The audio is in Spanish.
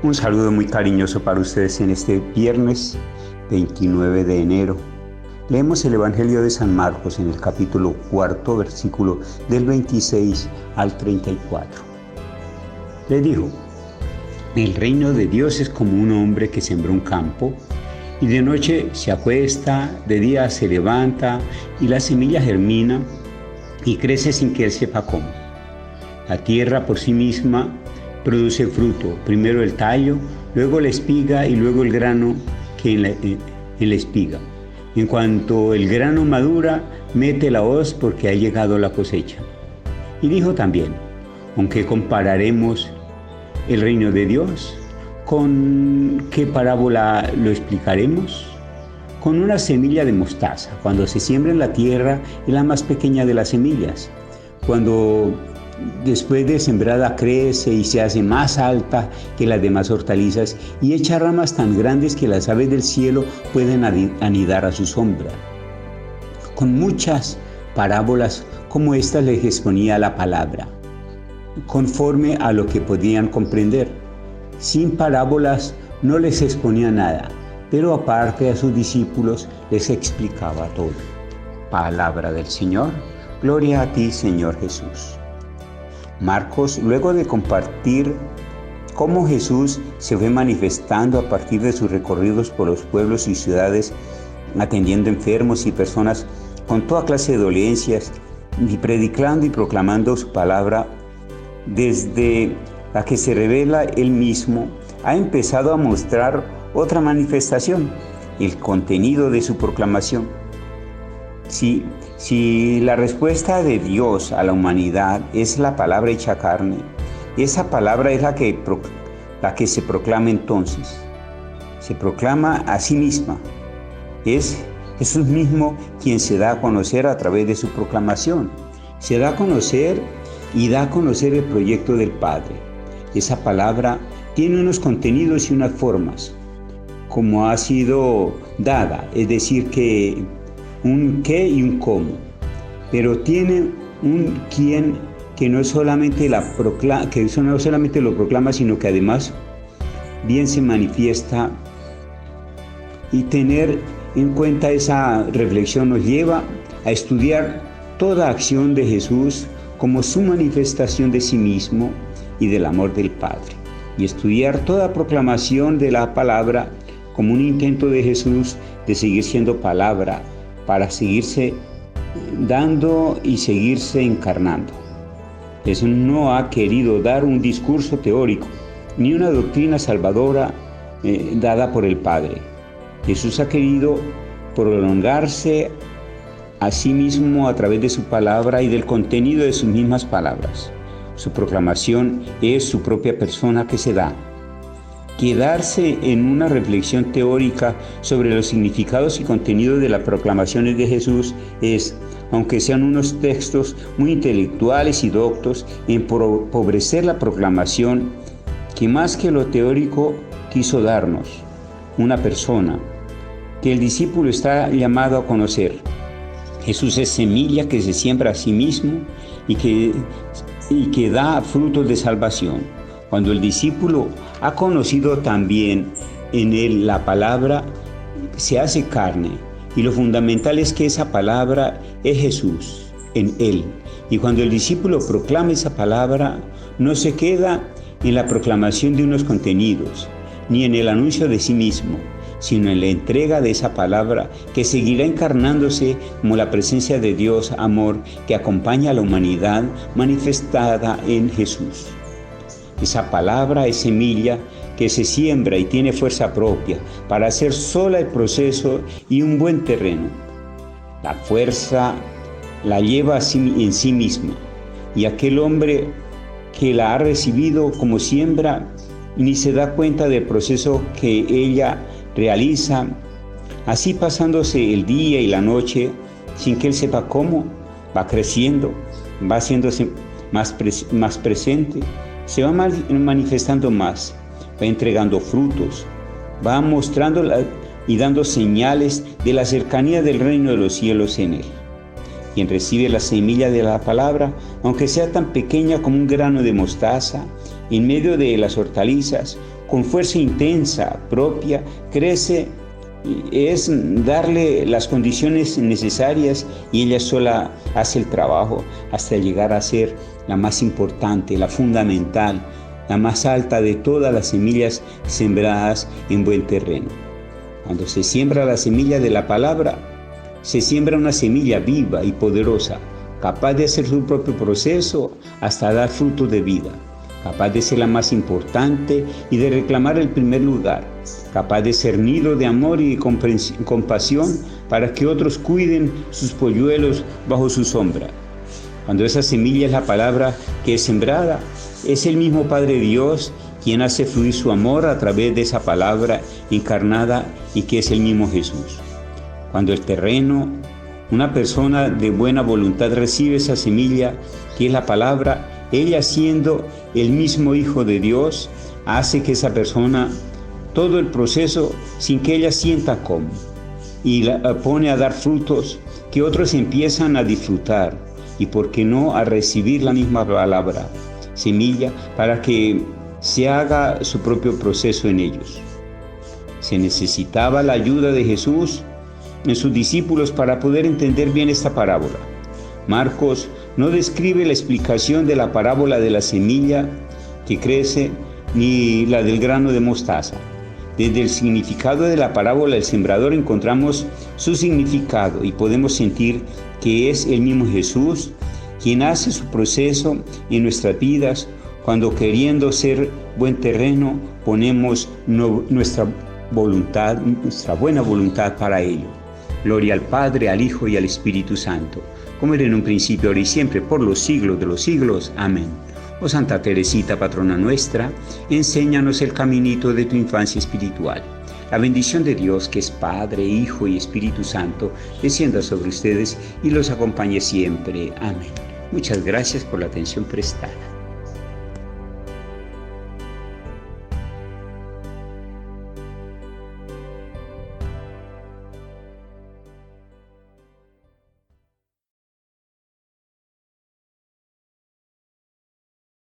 Un saludo muy cariñoso para ustedes en este viernes 29 de enero. Leemos el Evangelio de San Marcos en el capítulo 4, versículo del 26 al 34. Le dijo: el reino de Dios es como un hombre que sembró un campo y de noche se acuesta, de día se levanta y la semilla germina y crece sin que él sepa cómo. La tierra por sí misma produce fruto, primero el tallo, luego la espiga y luego el grano que en la espiga. En cuanto el grano madura, mete la hoz porque ha llegado la cosecha. Y dijo también: ¿con qué compararemos el reino de Dios? ¿Con qué parábola lo explicaremos? Con una semilla de mostaza. Cuando se siembra en la tierra, es la más pequeña de las semillas. Cuando después de sembrada crece y se hace más alta que las demás hortalizas y echa ramas tan grandes que las aves del cielo pueden anidar a su sombra. Con muchas parábolas como estas les exponía la palabra, conforme a lo que podían comprender. Sin parábolas no les exponía nada, pero aparte a sus discípulos les explicaba todo. Palabra del Señor. Gloria a ti, Señor Jesús. Marcos, luego de compartir cómo Jesús se fue manifestando a partir de sus recorridos por los pueblos y ciudades, atendiendo enfermos y personas con toda clase de dolencias, y predicando y proclamando su palabra, desde la que se revela él mismo, ha empezado a mostrar otra manifestación, el contenido de su proclamación. Si la respuesta de Dios a la humanidad es la palabra hecha carne, esa palabra es la que se proclama entonces. Se proclama a sí misma. Es Jesús mismo quien se da a conocer a través de su proclamación. Se da a conocer y da a conocer el proyecto del Padre. Esa palabra tiene unos contenidos y unas formas, como ha sido dada, es decir, que un qué y un cómo, pero tiene un quién que no solamente lo proclama, sino que además bien se manifiesta. Y tener en cuenta esa reflexión nos lleva a estudiar toda acción de Jesús como su manifestación de sí mismo y del amor del Padre, y estudiar toda proclamación de la palabra como un intento de Jesús de seguir siendo palabra, para seguirse dando y seguirse encarnando. Jesús no ha querido dar un discurso teórico, ni una doctrina salvadora dada por el Padre. Jesús ha querido prolongarse a sí mismo a través de su palabra y del contenido de sus mismas palabras. Su proclamación es su propia persona que se da. Quedarse en una reflexión teórica sobre los significados y contenidos de las proclamaciones de Jesús es, aunque sean unos textos muy intelectuales y doctos, empobrecer la proclamación que más que lo teórico quiso darnos, una persona que el discípulo está llamado a conocer. Jesús es semilla que se siembra a sí mismo y que da frutos de salvación. Cuando el discípulo ha conocido también en él la palabra, se hace carne. Y lo fundamental es que esa palabra es Jesús en él. Y cuando el discípulo proclama esa palabra, no se queda en la proclamación de unos contenidos, ni en el anuncio de sí mismo, sino en la entrega de esa palabra que seguirá encarnándose como la presencia de Dios, amor, que acompaña a la humanidad manifestada en Jesús. Esa palabra es semilla que se siembra y tiene fuerza propia para hacer sola el proceso y un buen terreno. La fuerza la lleva en sí misma, y aquel hombre que la ha recibido como siembra ni se da cuenta del proceso que ella realiza, así pasándose el día y la noche sin que él sepa cómo, va creciendo, va haciéndose más presente, se va manifestando más, va entregando frutos, va mostrando y dando señales de la cercanía del reino de los cielos en él. Quien recibe la semilla de la palabra, aunque sea tan pequeña como un grano de mostaza, en medio de las hortalizas, con fuerza intensa propia, crece, es darle las condiciones necesarias y ella sola hace el trabajo hasta llegar a ser la más importante, la fundamental, la más alta de todas las semillas sembradas en buen terreno. Cuando se siembra la semilla de la palabra, se siembra una semilla viva y poderosa, capaz de hacer su propio proceso hasta dar frutos de vida, capaz de ser la más importante y de reclamar el primer lugar, capaz de ser nido de amor y de compasión para que otros cuiden sus polluelos bajo su sombra. Cuando esa semilla es la palabra que es sembrada, es el mismo Padre Dios quien hace fluir su amor a través de esa palabra encarnada y que es el mismo Jesús. Cuando el terreno, una persona de buena voluntad recibe esa semilla que es la palabra, ella siendo el mismo Hijo de Dios, hace que esa persona, todo el proceso, sin que ella sienta cómo, y la pone a dar frutos que otros empiezan a disfrutar y, por qué no, a recibir la misma palabra, semilla, para que se haga su propio proceso en ellos. Se necesitaba la ayuda de Jesús en sus discípulos para poder entender bien esta parábola. Marcos no describe la explicación de la parábola de la semilla que crece ni la del grano de mostaza. Desde el significado de la parábola del sembrador encontramos su significado y podemos sentir que es el mismo Jesús quien hace su proceso en nuestras vidas cuando, queriendo ser buen terreno, ponemos nuestra voluntad, nuestra buena voluntad para ello. Gloria al Padre, al Hijo y al Espíritu Santo, como era en un principio, ahora y siempre, por los siglos de los siglos. Amén. Oh Santa Teresita, patrona nuestra, enséñanos el caminito de tu infancia espiritual. La bendición de Dios, que es Padre, Hijo y Espíritu Santo, descienda sobre ustedes y los acompañe siempre. Amén. Muchas gracias por la atención prestada.